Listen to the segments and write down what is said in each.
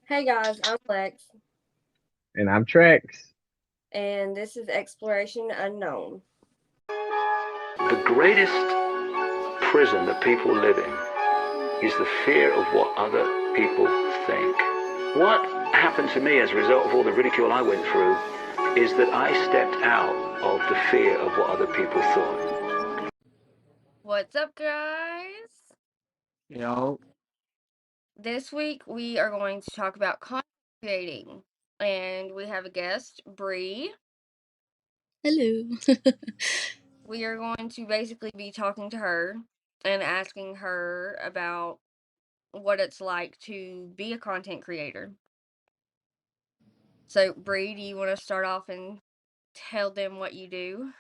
Hey guys, I'm Lex, And I'm Trex. and this is Exploration Unknown. The greatest prison that people live in is the fear of what other people think. What happened to me as a result of all the ridicule I went through is that I stepped out of the fear of what other people thought. What's up, guys? You know, This week we are going to talk about content creating, and we have a guest, Bree. Hello. We are going to basically be talking to her and asking her about what it's like to be a content creator. So, Bree, do you want to start off and tell them what you do?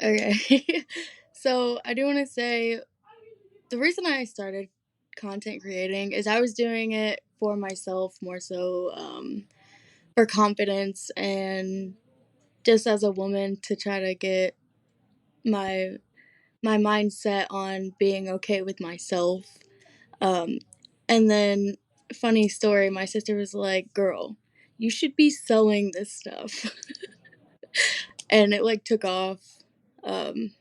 Okay. So I do want to say the reason I started content creating is I was doing it for myself more so for confidence and just as a woman to try to get my my mindset on being okay with myself. Um, and then funny story, my sister was like, "Girl, you should be selling this stuff," and it like took off. Um,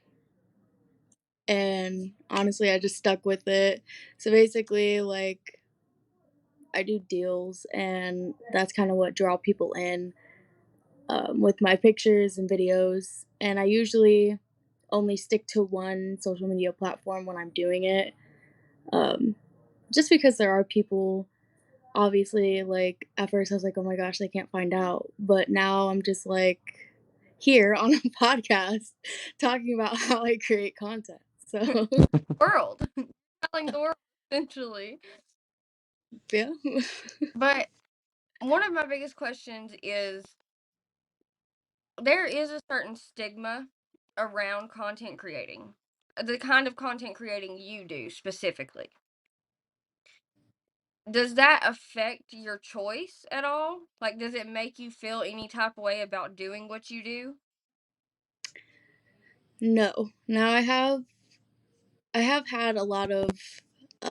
and honestly I just stuck with it. So basically, like, I do deals and that's kind of what draw people in, with my pictures and videos, and I usually only stick to one social media platform when I'm doing it, um, just because there are people, obviously, like at first I was like, oh my gosh, they can't find out, but now I'm just like here on a podcast talking about how I create content. So World. Telling the world, essentially. yeah. But one of my biggest questions is there is a certain stigma around content creating. The kind of content creating you do specifically. Does that affect your choice at all? Like, does it make you feel any type of way about doing what you do? No. Now I have had a lot of uh,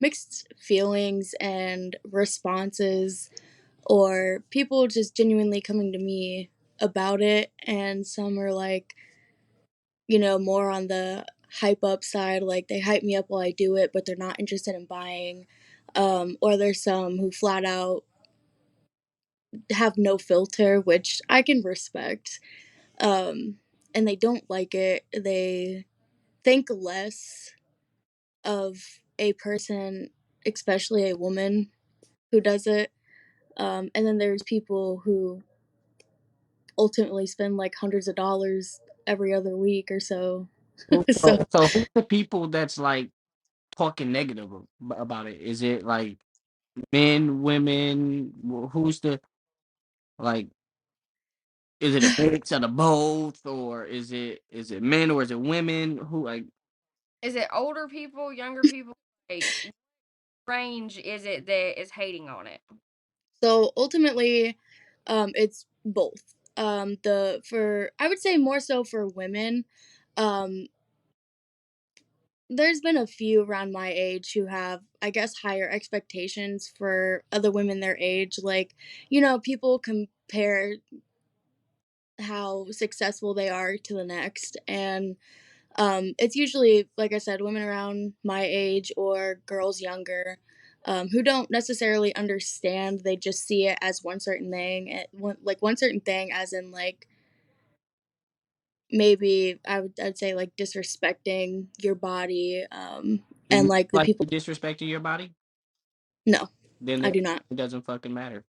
mixed feelings and responses, or people just genuinely coming to me about it, and some are like, more on the hype up side, like they hype me up while I do it, but they're not interested in buying. Or there's some who flat out have no filter, which I can respect. And they don't like it. They think less of a person, especially a woman, who does it. And then there's people who ultimately spend like hundreds of dollars every other week or so. So so who's the people that's like talking negative about it? Is it like men, women? Who's the like? Is it a mix of the both, or is it men or is it women? Who like? Is it older people, younger people? Like, what range is it that is hating on it? so ultimately, it's both. The for I would say more so for women. Um, there's been a few around my age who have, I guess, higher expectations for other women their age. Like, people compare how successful they are to the next, and it's usually, like I said, women around my age or girls younger, who don't necessarily understand. They just see it as one certain thing, like one certain thing, as in like maybe I'd say like disrespecting your body, Do and you like the like people. you disrespecting your body? No, Then I it do not. doesn't fucking matter.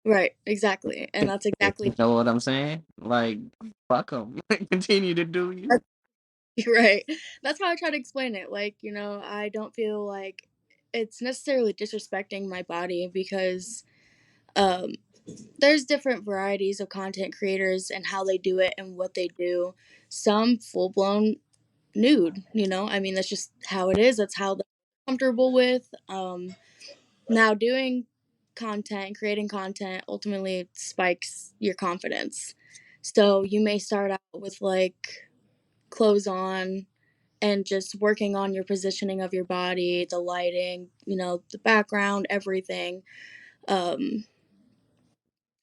Right, exactly, and that's exactly You know what I'm saying? Like, fuck them. Continue to do you. right. That's how I try to explain it. Like, I don't feel like it's necessarily disrespecting my body because um there's different varieties of content creators and how they do it and what they do. Some full blown nude, I mean, that's just how it is. That's how they're comfortable with. Now doing content, creating content ultimately spikes your confidence. So you may start out with like clothes on, and just working on your positioning of your body, the lighting, the background, everything. Um,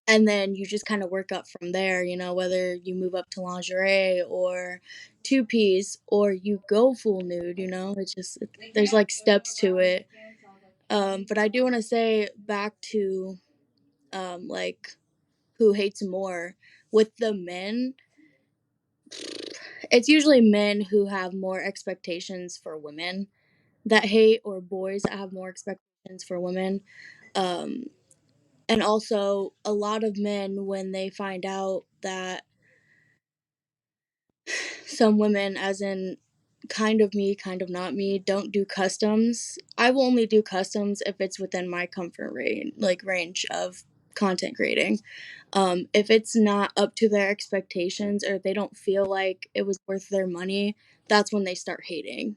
and then you just kind of work up from there, whether you move up to lingerie or two piece or you go full nude, there's like steps to it. But I do want to say back to like who hates more with the men. It's usually men who have more expectations for women that hate, or boys that have more expectations for women. Um, and also, a lot of men, when they find out that some women, as in kind of me, kind of not me, don't do customs, I will only do customs if it's within my comfort range of content creating. If it's not up to their expectations or they don't feel like it was worth their money, that's when they start hating.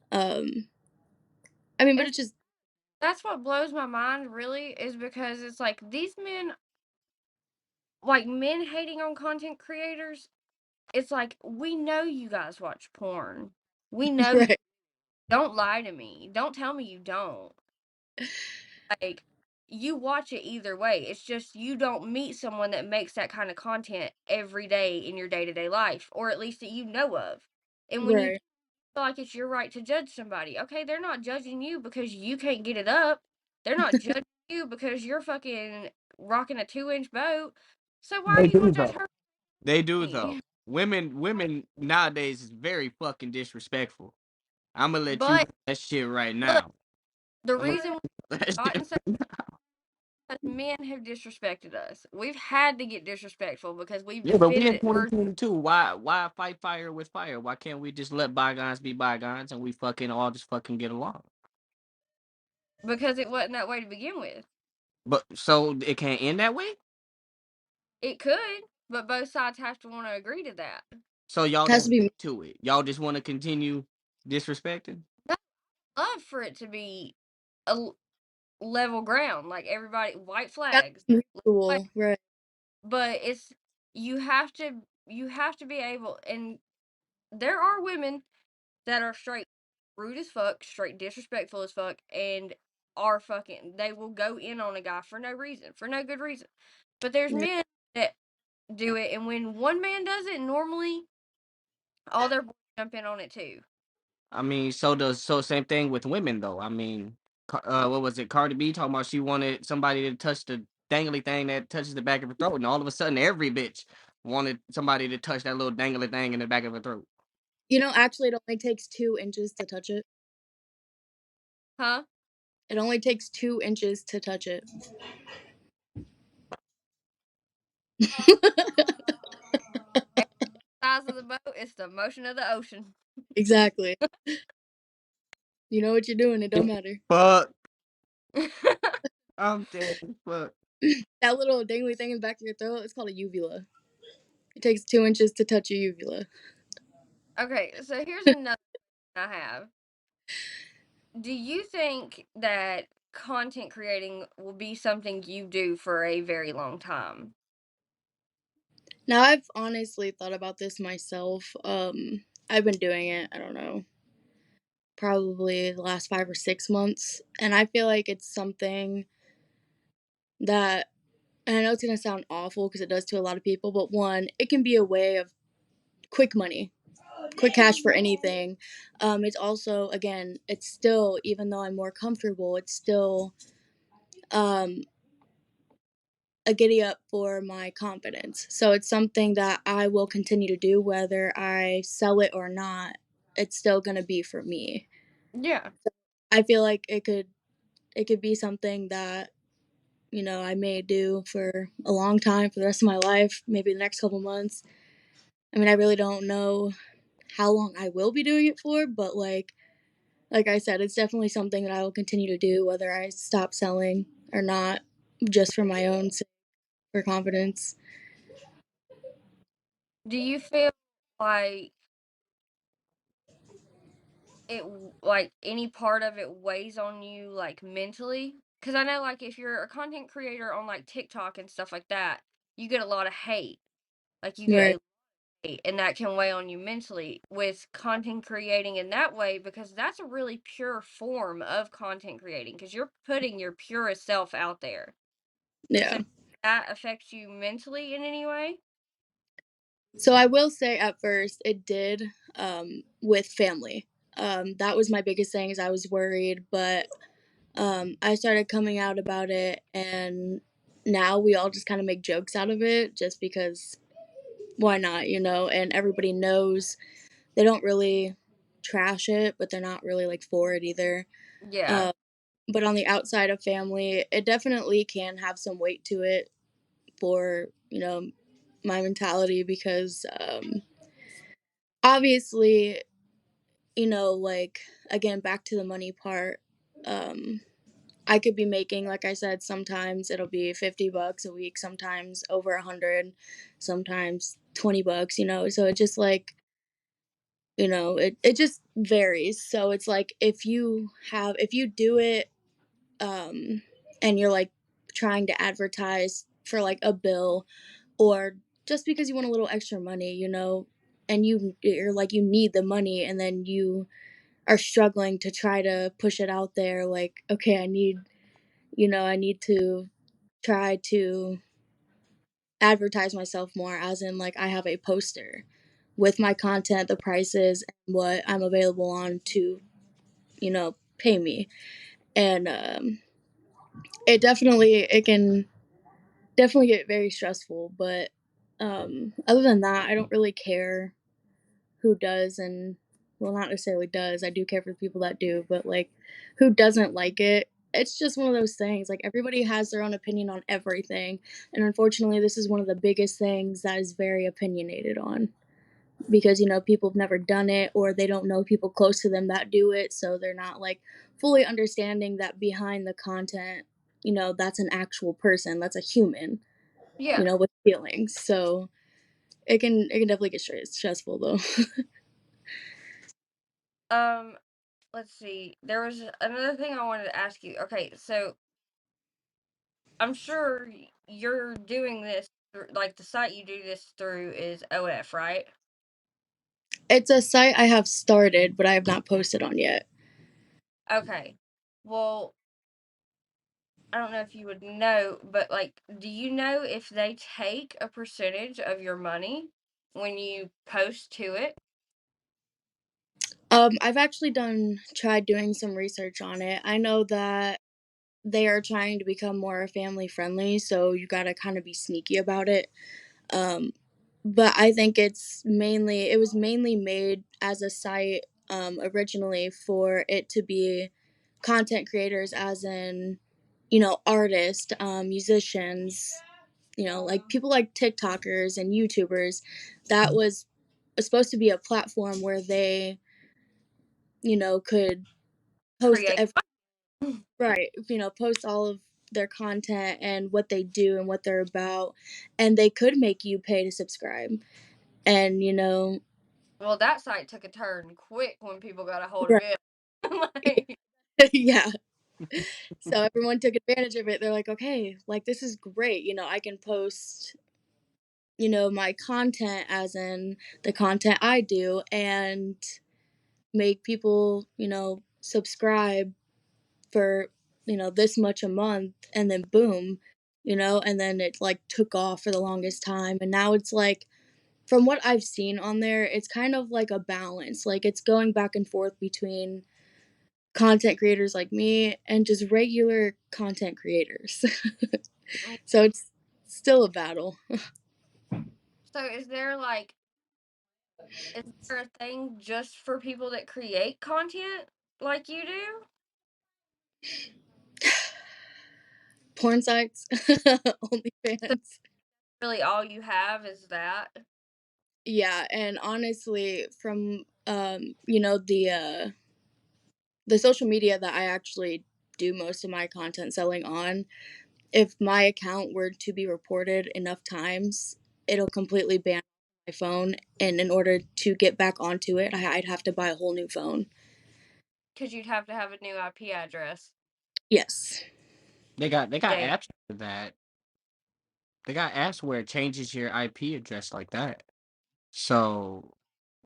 But it's just That's what blows my mind, really, is because it's like these men, like men hating on content creators. It's like, we know you guys watch porn. We know you right, don't lie to me. Don't tell me you don't. Like, you watch it either way. It's just you don't meet someone that makes that kind of content every day in your day-to-day life, or at least that you know of. And when you right, feel like it's your right to judge somebody, okay, they're not judging you because you can't get it up. They're not judging you because you're fucking rocking a 2-inch boat. So why are They you do gonna judge though. her? They do though. Women nowadays is very fucking disrespectful. I'm gonna let you know But that shit right look, now. the I'm gonna reason we've that gotten shit. so, because men have disrespected us. We've had to get disrespectful because we've Yeah, but we in defended. We're 2022. Why fight fire with fire? Why can't we just let bygones be bygones and we fucking all just fucking get along? because it wasn't that way to begin with. But so it can't end that way. It could, but both sides have to want to agree to that. So y'all has don't to be to it. Y'all just want to continue disrespecting. I'd love for it to be a level ground, like everybody, white gotta flags. be Like, mutual, right? but it's you have to be able, and there are women that are straight rude as fuck, straight disrespectful as fuck, and are fucking, they will go in on a guy for no reason, for no good reason. But there's Yeah. men that do it, and when one man does it, normally all their boys jump in on it too. I mean, so same thing with women though. I mean, what was it? Cardi B talking about she wanted somebody to touch the dangly thing that touches the back of her throat, and all of a sudden every bitch wanted somebody to touch that little dangly thing in the back of her throat. Actually, it only takes 2 inches to touch it. Huh? It only takes 2 inches to touch it. Size of the boat, it's the motion of the ocean. Exactly. You know what you're doing. It don't matter. Fuck, I'm dead. Fuck. That little dangly thing in the back of your throat, it's called a uvula. It takes 2 inches to touch a uvula. Okay, so here's another I have. Do you think that content creating will be something you do for a very long time? Now, I've honestly thought about this myself. I've been doing it, I don't know, probably the last 5 or 6 months. And I feel like it's something that, and I know it's going to sound awful because it does to a lot of people, but one, it can be a way of quick money, quick cash for anything. It's also, again, it's still, even though I'm more comfortable, it's still um, a giddy up for my confidence. So it's something that I will continue to do whether I sell it or not. It's still going to be for me. Yeah. I feel like it could be something that I may do for a long time, for the rest of my life, maybe the next couple months. I mean, I really don't know how long I will be doing it for, but like I said, it's definitely something that I will continue to do whether I stop selling or not, just for my own sake, for confidence. Do you feel like it, like any part of it weighs on you, like mentally? Because I know, like, if you're a content creator on like TikTok and stuff like that, you get a lot of hate. Like, you get Right. a and that can weigh on you mentally with content creating in that way, because that's a really pure form of content creating because you're putting your purest self out there. So Yeah. that affects you mentally in any way? So I will say at first it did, with family. That was my biggest thing is I was worried, but I started coming out about it, and now we all just kind of make jokes out of it just because why not, you know? And everybody knows they don't really trash it, but they're not really like for it either. Yeah. Uh, but on the outside of family, it definitely can have some weight to it for, you know, my mentality because obviously, you know, like again, back to the money part. I could be making, like I said, sometimes it'll be $50 a week, sometimes over 100, sometimes $20, you know. So it just like, you know, it just varies. So it's like if you do it, and you're like trying to advertise for like a bill or just because you want a little extra money, you know, and you're like you need the money and then you are struggling to try to push it out there like okay, I need, you know, I need to try to advertise myself more as in like I have a poster with my content, the prices and what I'm available on to, you know, pay me. And it can definitely get very stressful, but other than that, I don't really care who does and well, not necessarily does. I do care for the people that do, but like who doesn't like it. It's just one of those things. Like everybody has their own opinion on everything, and unfortunately, this is one of the biggest things that is very opinionated on because you know people have never done it or they don't know people close to them that do it, so they're not like fully understanding that behind the content, you know, that's an actual person, that's a human, you Yeah. know, with feelings. So it can definitely get stressful though. Um, let's see. There was another thing I wanted to ask you. Okay, so I'm sure you're doing this like the site you do this through is OF, right? It's a site I have started, but I have not posted on yet. Okay. Well, I don't know if you would know, but like, do you know if they take a percentage of your money when you post to it? I've actually tried doing some research on it. I know that they are trying to become more family friendly, so you gotta kind of be sneaky about it. Um, but I think it was mainly made as a site originally for it to be content creators, as in, you know, artists, musicians, you know, like people like TikTokers and YouTubers. That was supposed to be a platform where they, you know, could post Create. right, you know, post all of their content and what they do and what they're about, and they could make you pay to subscribe. And you know, Well, that site took a turn quick when people got a hold of right, it. Like, yeah. So everyone took advantage of it. They're like, okay, like this is great. You know, I can post, you know, my content as in the content I do and make people, you know, subscribe for, you know, this much a month and then boom, you know, and then it like took off for the longest time and now it's like from what I've seen on there, it's kind of like a balance. Like it's going back and forth between content creators like me and just regular content creators. So it's still a battle. so is there a thing just for people that create content like you do? Porn sites, So OnlyFans. really all you have is that? Yeah, and honestly, from you know, the social media that I actually do most of my content selling on, if my account were to be reported enough times, it'll completely ban my phone. And in order to get back onto it, I'd have to buy a whole new phone. Because you'd have to have a new IP address. Yes. They got Dang. apps for that. They got apps where it changes your IP address like that. So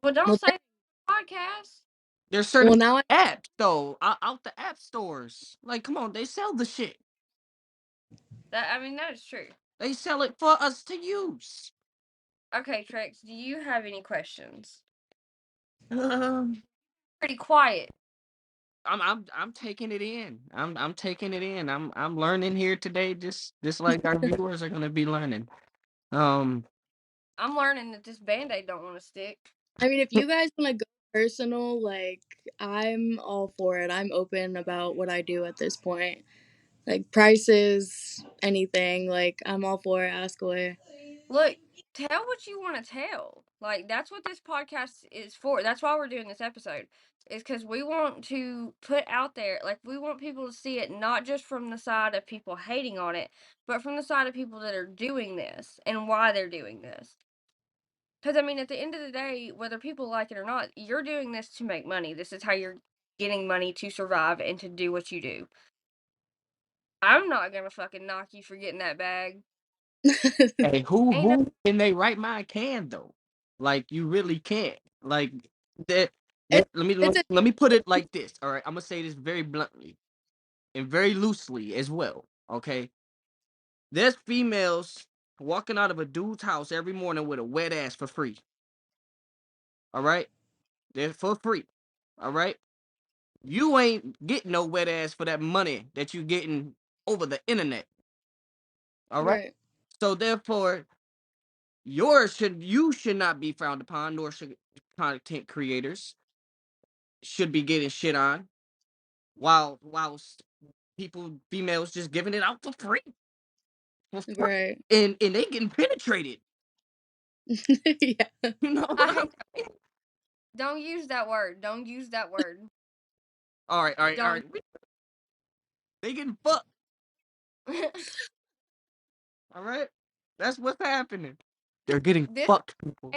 Well, don't Well, say podcast. there's well certain now I apps though out the app stores. Like, come on, they sell the shit. That is true. They sell it for us to use. Okay, Trex, do you have any questions? Um, Pretty quiet. I'm taking it in. I'm taking it in. I'm learning here today. Just like our viewers are gonna be learning. Um, I'm learning that this band-aid don't want to stick. I mean, if you guys want to go personal, like, I'm all for it. I'm open about what I do at this point. Like, prices, anything. Like, I'm all for it. Ask away. Look, tell what you want to tell. Like, that's what this podcast is for. That's why we're doing this episode. Is because we want to put out there, like, we want people to see it not just from the side of people hating on it, but from the side of people that are doing this and why they're doing this. Because, I mean, at the end of the day, whether people like it or not, you're doing this to make money. This is how you're getting money to survive and to do what you do. I'm not gonna fucking knock you for getting that bag. hey, Ain't no, who in they right mind can though? Like, you really can't. Like, that. It's, Let me it's a let me put it like this. All right, I'm gonna say this very bluntly and very loosely as well. Okay, there's females walking out of a dude's house every morning with a wet ass for free. All right, they're for free. All right, you ain't getting no wet ass for that money that you getting over the internet. All right, right, so therefore, you should not be frowned upon, nor should content creators should be getting shit on, while people, females, just giving it out for free, for free, right. and they getting penetrated. Yeah. You know I what I hate that. mean? Don't use that word. Don't use that word. All right, all right, all Don't. right. They getting fucked. All right, that's what's happening. They're getting This fucked, people.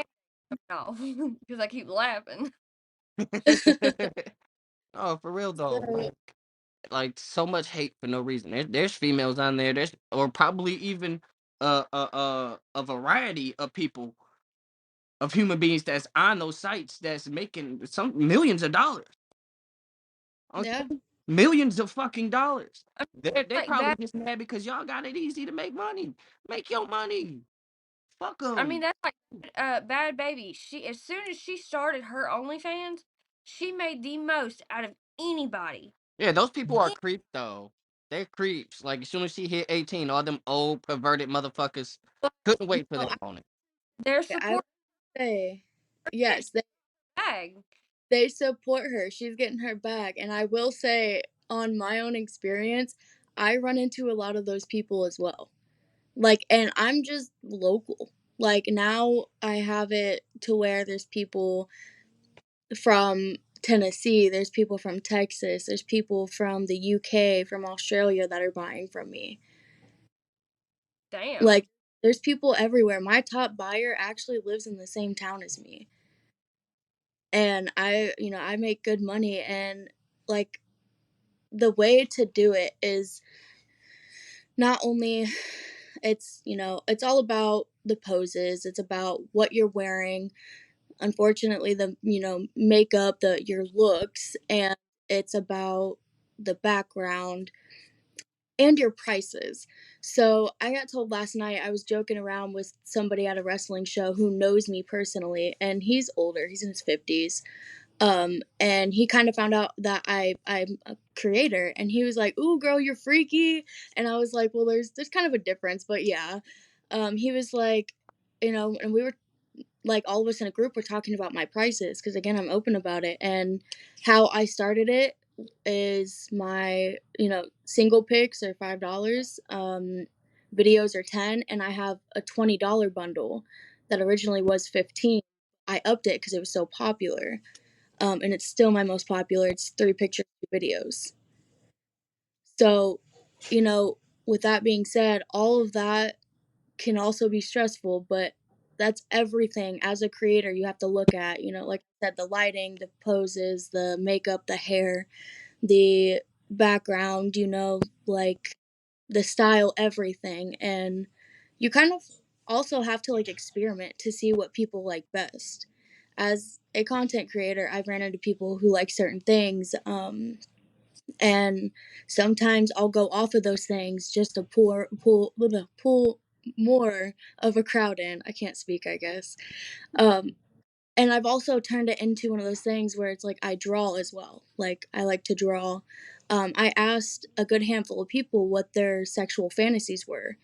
no, because I keep laughing. Oh, for real though. So, Like so much hate for no reason. There's females on there. There's or probably even a variety of people, of human beings that's on those sites that's making some millions of dollars. Okay, yeah. millions of fucking dollars. They're Like probably bad. just mad because y'all got it easy to make money. Make your money. Fuck I mean, them. that's like Bad Baby. She as soon as she started her OnlyFans, she made the most out of anybody. Yeah, those people are creeps though. They're creeps. Like as soon as she hit 18, all them old perverted motherfuckers couldn't wait for No, that moment. They're I would support say yes. bag. They support her. She's getting her back. And I will say, on my own experience, I run into a lot of those people as well. Like, and I'm just local. Like, now I have it to where there's people from Tennessee, there's people from Texas, there's people from the UK, from Australia that are buying from me. Damn. Like, there's people everywhere. My top buyer actually lives in the same town as me. And I make good money. And, like, the way to do it is not only it's all about the poses, it's about what you're wearing, unfortunately the makeup, the your looks, and it's about the background and your prices. So I got told last night, I was joking around with somebody at a wrestling show who knows me personally, and he's older, he's in his 50s. And he kind of found out that I'm a creator, and he was like, "Ooh, girl, you're freaky," and I was like, "Well, there's kind of a difference, but yeah." He was like, and we were like, all of us in a group were talking about my prices because again, I'm open about it, and how I started it is my single pics are $5, videos are 10, and I have a $20 bundle that originally was 15. I upped it because it was so popular, and it's still my most popular. It's 3 pictures, 2 videos. So, with that being said, all of that can also be stressful, but that's everything as a creator you have to look at. Like I said, the lighting, the poses, the makeup, the hair, the background, like the style, everything. And you kind of also have to like experiment to see what people like best. As a content creator, I've ran into people who like certain things, and sometimes I'll go off of those things just to pull more of a crowd in. I can't speak, I guess. And I've also turned it into one of those things where it's like I draw as well. Like I like to draw. I asked a good handful of people what their sexual fantasies were,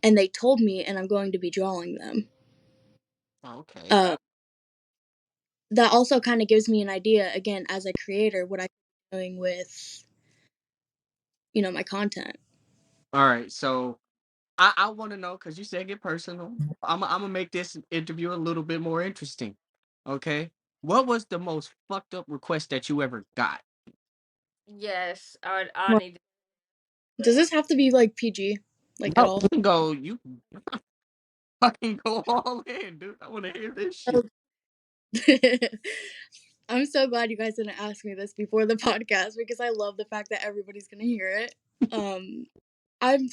and they told me, and I'm going to be drawing them. Okay. That also kind of gives me an idea, again, as a creator, what I'm doing with, my content. All right. So I want to know, because you said get personal. I'm gonna make this interview a little bit more interesting. Okay. What was the most fucked up request that you ever got? Yes, I need to. Does this have to be like PG, like at No, all? you fucking go all in, dude. I want to hear this shit. I'm so glad you guys didn't ask me this before the podcast because I love the fact that everybody's gonna hear it. I'm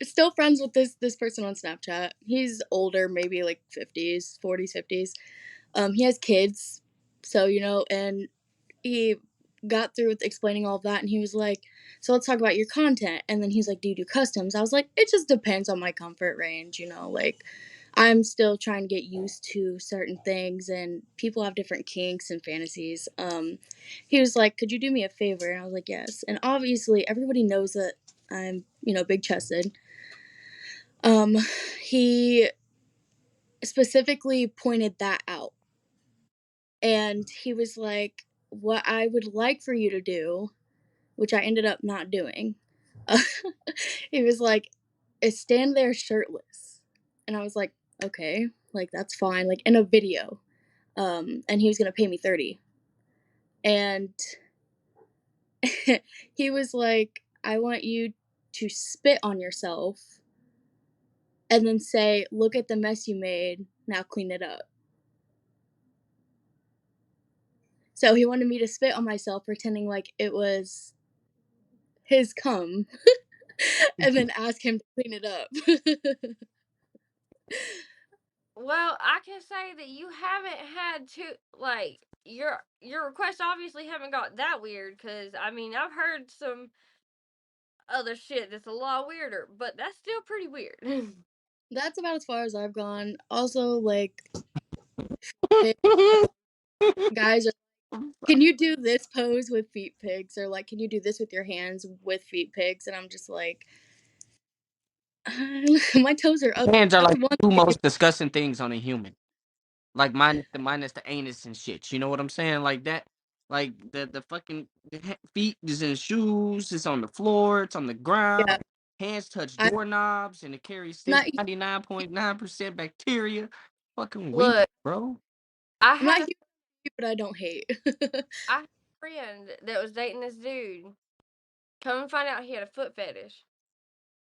still friends with this person on Snapchat. He's older, maybe like 50s, 40s, 50s. He has kids, so and he got through with explaining all of that, and he was like, so let's talk about your content. And then he's like, do you do customs? I was like, it just depends on my comfort range, like I'm still trying to get used to certain things, and people have different kinks and fantasies. He was like, could you do me a favor? And I was like, yes. And obviously everybody knows that I'm big chested. He specifically pointed that out, and he was like, what I would like for you to do, which I ended up not doing. He was like, is stand there shirtless. And I was like, okay, like that's fine, like in a video. And he was gonna pay me 30. And he was like, I want you to spit on yourself and then say, look at the mess you made, now clean it up. So he wanted me to spit on myself, pretending like it was his cum, and then ask him to clean it up. Well, I can say that you haven't had to like your requests obviously haven't got that weird, because I mean I've heard some other shit that's a lot weirder, but that's still pretty weird. That's about as far as I've gone. Also, like, guys are, can you do this pose with feet pigs? Or, like, can you do this with your hands with feet pigs? And I'm just like, my toes are up. Hands are That's like one the two thing. most disgusting things on a human. Like minus the anus and shit. You know what I'm saying? Like that. Like the fucking feet is in shoes. It's on the floor. It's on the Yeah. ground. Hands touch I'm doorknobs and it carries not, 99.9% bacteria. Fucking weak, Look, bro. I I'm not had a huge, but I don't hate. I had a friend that was dating this dude. Come and find out he had a foot fetish.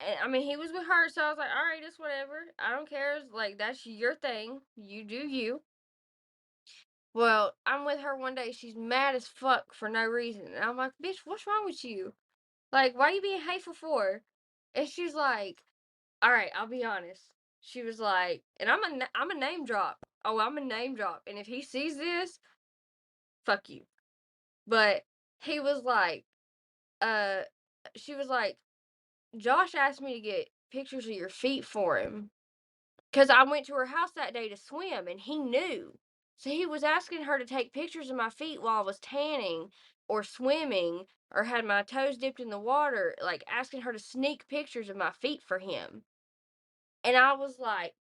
And I mean, he was with her, so I was like, all right, it's whatever. I don't care. It's like, that's your thing. You do you. Well, I'm with her one day. She's mad as fuck for no reason. And I'm like, bitch, what's wrong with you? Like, why are you being hateful for? And she's like, all right, I'll be honest. She was like, and I'm a name drop. Oh, I'm a name drop. And if he sees this, fuck you. But he was like, uh, she was like, Josh asked me to get pictures of your feet for him. Because I went to her house that day to swim and he knew. So he was asking her to take pictures of my feet while I was tanning or swimming or had my toes dipped in the water, like asking her to sneak pictures of my feet for him. And I was like,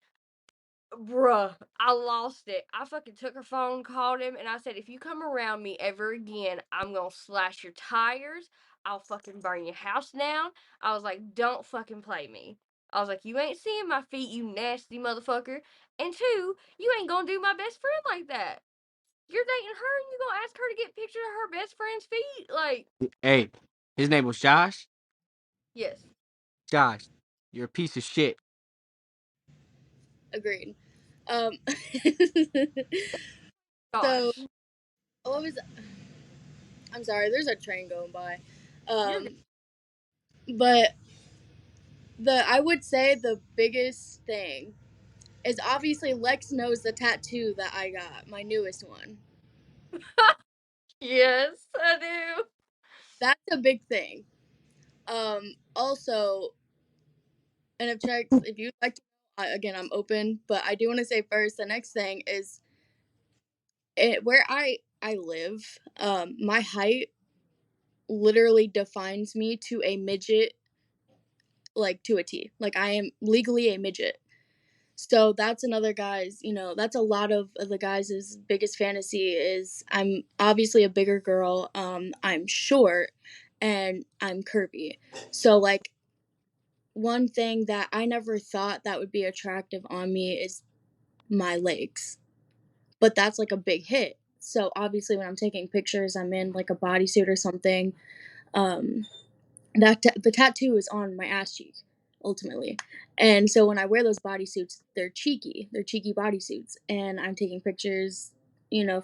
bruh, I lost it. I fucking took her phone, called him, and I said, if you come around me ever again, I'm gonna slash your tires. I'll fucking burn your house down. I was like, don't fucking play me. I was like, you ain't seeing my feet, you nasty motherfucker. And two, you ain't gonna do my best friend like that. You're dating her and you gonna ask her to get pictures of her best friend's feet? Like, Hey, his name was Josh. yes. Josh, you're a piece of shit. Agreed. Um, so, Gosh. what was, I'm sorry, there's a train going by. You're good. But I would say the biggest thing is obviously Lex knows the tattoo that I got, my newest one. Yes, I do. That's a big thing. Also, and if you'd like to know, again, I'm open, but I do want to say first, the next thing is where I live, my height literally defines me to a midget, like to a T. Like I am legally a midget. So that's another guy's, that's a lot of the guys' biggest fantasy is I'm obviously a bigger girl, I'm short, and I'm curvy. So like one thing that I never thought that would be attractive on me is my legs. But that's like a big hit. So obviously when I'm taking pictures, I'm in like a bodysuit or something. Um, the tattoo is on my ass cheek, ultimately. And so when I wear those bodysuits, they're cheeky bodysuits, and I'm taking pictures,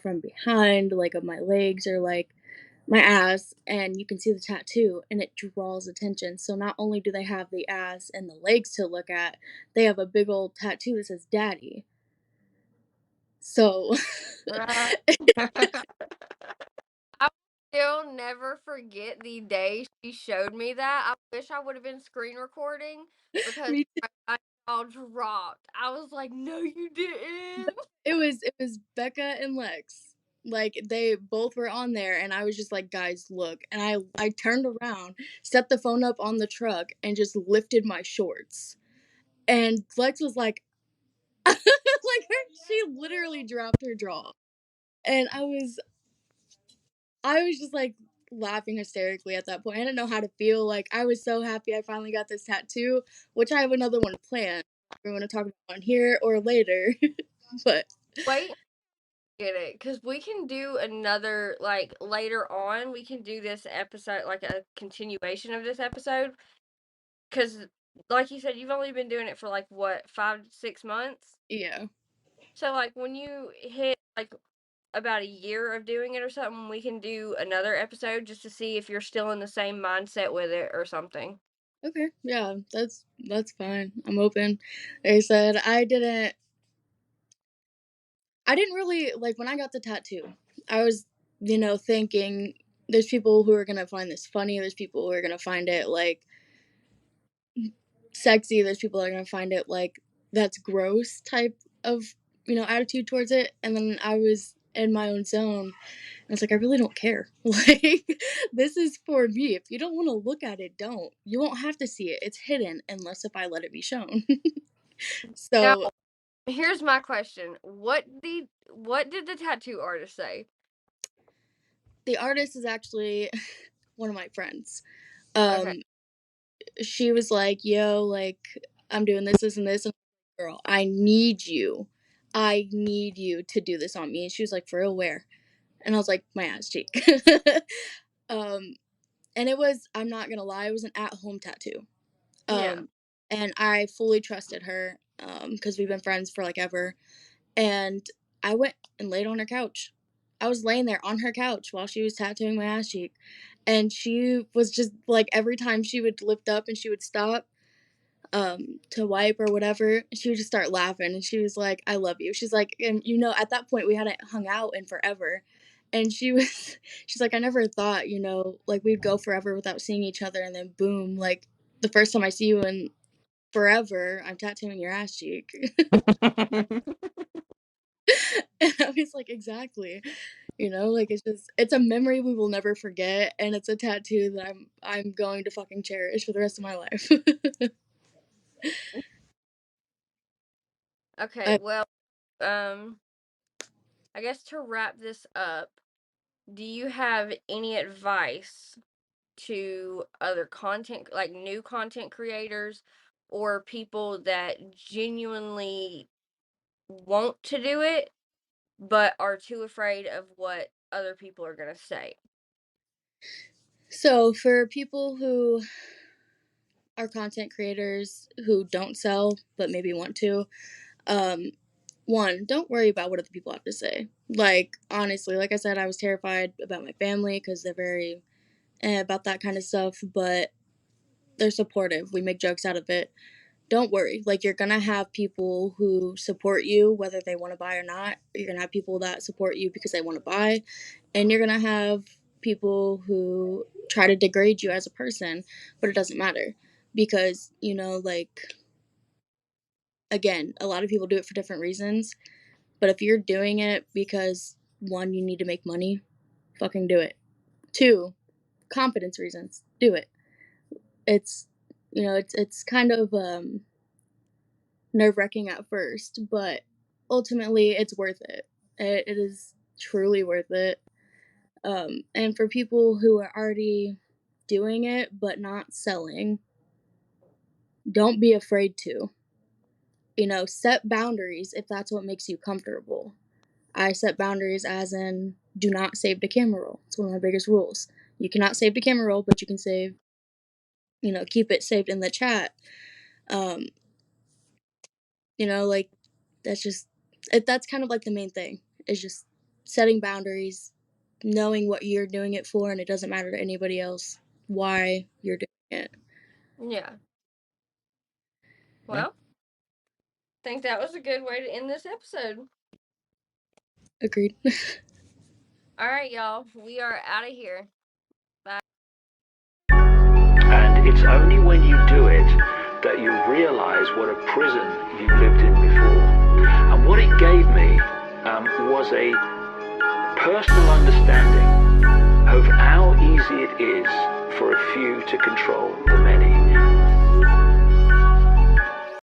from behind, like of my legs or like my ass, and you can see the tattoo, and it draws attention. So not only do they have the ass and the legs to look at, they have a big old tattoo that says "Daddy." So Right. I still never forget the day she showed me that. I wish I would have been screen recording because me my jaw dropped. I was like, "No, you didn't." it was Becca and Lex. Like they both were on there, and I was just like, guys, look. And I turned around, set the phone up on the truck, and just lifted my shorts. And Lex was like, she literally dropped her jaw, and I was just like laughing hysterically at that point. I didn't know how to feel. Like I was so happy I finally got this tattoo, which I have another one planned. We're going to talk about on here or later, but Wait, get it because we can do another like later on. We can do this episode like a continuation of this episode because, like you said, you've only been doing it for like what 5 to 6 months. yeah. So like when you hit like about a year of doing it or something, we can do another episode just to see if you're still in the same mindset with it or something. Okay, yeah, that's fine. I'm open. Like I said, I didn't really like when I got the tattoo. I was, thinking there's people who are gonna find this funny. There's people who are gonna find it like sexy. There's people that are gonna find it like that's gross type of attitude towards it. And then I was in my own zone. And it's like I really don't care. Like this is for me. If you don't want to look at it, don't. You won't have to see it. It's hidden unless if I let it be shown. Now, So here's my question: what did the tattoo artist say? the artist is actually one of my friends. Okay, She was like, "Yo, like I'm doing this, and this, and girl, I need you. I need you to do this on me." And she was like, "For real, where?" And I was like, "My ass cheek." um, and it was, I'm not gonna lie, it was an at-home tattoo. yeah, And I fully trusted her, because we've been friends for like ever. And I went and laid on her couch. I was laying there on her couch while she was tattooing my ass cheek. And she was just like, every time she would lift up and she would stop, to wipe or whatever, she would just start laughing. And she was like, "I love you." She's like, and at that point we hadn't hung out in forever. And she's like, "I never thought, like we'd go forever without seeing each other. And then boom, like the first time I see you in forever, I'm tattooing your ass cheek." And I was like, exactly. Like it's a memory we will never forget, and it's a tattoo that I'm going to fucking cherish for the rest of my life. okay. I, Well, I guess to wrap this up, do you have any advice to other content, like new content creators or people that genuinely want to do it but are too afraid of what other people are going to say? so for people who are content creators who don't sell but maybe want to, um, one, don't worry about what other people have to say. Like honestly, like I said, I was terrified about my family because they're very about that kind of stuff, but they're supportive. We make jokes out of it. don't worry. Like, you're gonna have people who support you whether they want to buy or not. You're gonna have people that support you because they want to buy, and you're gonna have people who try to degrade you as a person, but it doesn't matter because, you know, like, again, a lot of people do it for different reasons, but if you're doing it because, one, you need to make money, fucking do it. Two, confidence reasons, do it. It's, you know, it's kind of nerve-wracking at first, but ultimately it's worth it. It is truly worth it. And for people who are already doing it but not selling, don't be afraid to. You know, set boundaries if that's what makes you comfortable. I set boundaries as in, do not save to camera roll. It's one of my biggest rules. You cannot save to camera roll, but you can save, you know, keep it saved in the chat. You know, like, that's kind of like the main thing, is just setting boundaries, knowing what you're doing it for, and it doesn't matter to anybody else why you're doing it. Yeah. Well, I think that was a good way to end this episode. Agreed. All right, y'all. We are out of here. Bye. And it's only when you do it that you realize what a prison you lived in before. And what it gave me was a personal understanding of how easy it is for a few to control the many.